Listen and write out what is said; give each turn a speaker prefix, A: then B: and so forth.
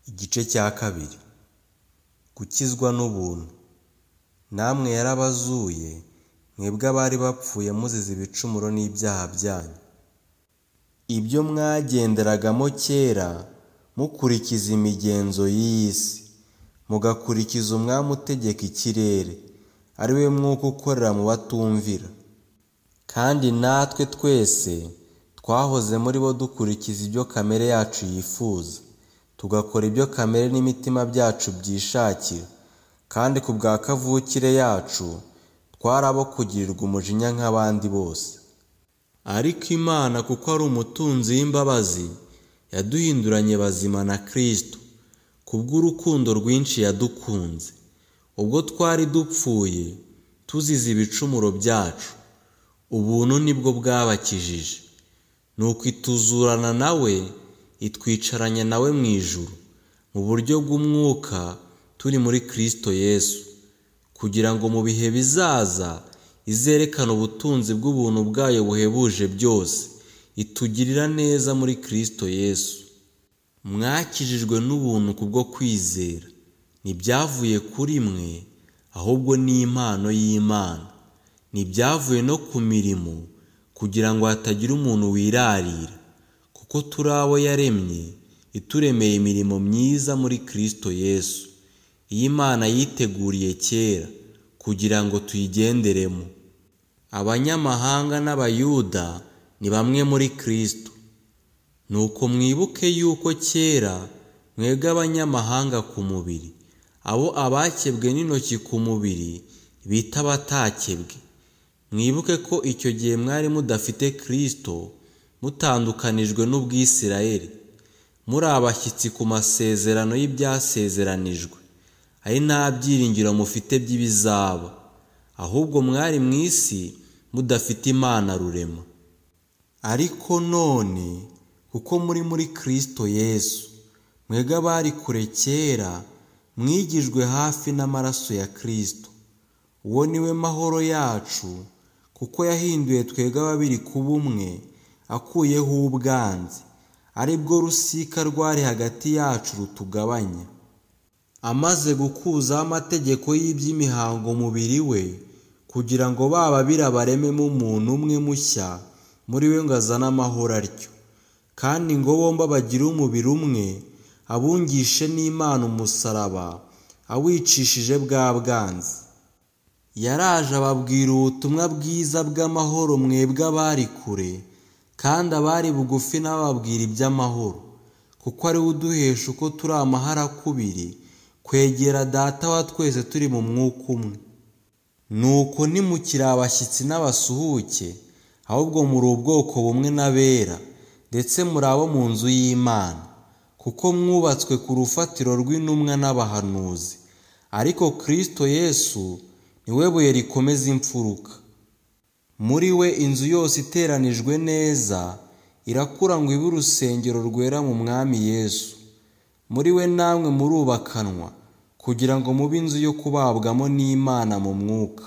A: Igice cya kabiri. Gukizwa n'ubuntu. Namwe yarabazuye, mwebwe abari bapfuye muzize ibicumuro n'ibyaha byanyu. Ibyo mwagenderagamo kera, mukurikiza imigenzo y'iyi si, mugakurikiza umwami utegeka ikirere, ari we mwuka ukorera mu batumvira. Kandi natwe twese twahoze muri bo dukurikiza ibyo kamere yacu yifuza, tugakora ibyo kamere n'imitima byacu byishakira, kandi ku bwa kavukire yacu twari abo kugirirwa umujinya nk'abandi bose. Ariko Imana kuko ari umutunzi w'imbabazi, yaduhinduranye bazima na Kristo, kubw'urukundo rwinshi yadukunze. Ubwo twari dupfuye, tuzize ibicumuro byacu, ubuntu nibwo bwabakijije. Nuko ituzurana nawe, itwicaranya nawe mu ijuru, mu buryo bw'umwuka turi muri Kristo Yesu, kugira ngo mu bihe bizaza izerekane ubutunzi bw'ubuntu bwayo buhebuje byose, itugirira neza muri Kristo Yesu. Mwakijijwe n'ubuntu kubwo kwizera, ntibyavuye kuri mwe, ahubwo ni impano y'Imana. Ntibyavuye no ku mirimo, kugira ngo hatagira umuntu wirarira, kuko turi abo yaremye, ituremeye imirimo myiza muri Kristo Yesu, iyi Imana yiteguriye kera, kugira ngo tuyigenderemo. Abanyamahanga n'Abayuda ni bamwe muri Kristo. Nuko mwibuke yuko kera mwebwe abanyamahanga ku mubiri, abo abakebwe n'intoki ku mubiri bita abatakebwe. Mwibuke ko icyo gihe mwari mudafite Kristo, mutandukanijwe n'Ubwisirayeli, muri abashyitsi ku masezerano y'ibyasezeranijwe, ari nta byiringiro mufite by'ibizaba, ahubwo mwari mu isi mudafite Imana rurema. Ariko none kuko muri Kristo Yesu, mwebwe abari kure kera mwigijwe hafi n'amaraso ya Kristo. Uwo ni we mahoro yacu, kuko yahinduye twebwe ababiri kuba umwe, akuyeho ubwanzi, ari bwo rusika rwari hagati yacu rutugabanya. Amaze gukuzaho amategeko y'iby'imihango mubiri we, kugira ngo bababira barememo umuntu umwe mushya muri we, ngo azane amahoro atyo. Kandi ngo bombi bagire umubiri umwe, abungishe n'Imana umusaraba, awicishije bwa bwanzi. Yaraje ababwira ubutumwa bwiza bw'amahoro mwebwe abari kure, kandi abari bugufi n'ababwira iby'amahoro, kuko ari we uduhesha uko turi amaharakubiri kwegera Data wa twese turi mu mwuka umwe. Nuko ntimukiri abashyitsi n'abasuhuke, ahubwo muri ubwoko bumwe n'abera, ndetse muri abo mu nzu y'Imana, kuko mwubatswe ku rufatiro rw'intumwa n'abahanuzi, ariko Kristo Yesu ni we buye rikomeza imfuruka. Muri we inzu yose iteranijwe neza irakura ngo ibe urusengero rwera mu Mwami Yesu. Muri we namwe murubakanwa, kugira ngo mube inzu yo kubabwamo n'Imana mu mwuka.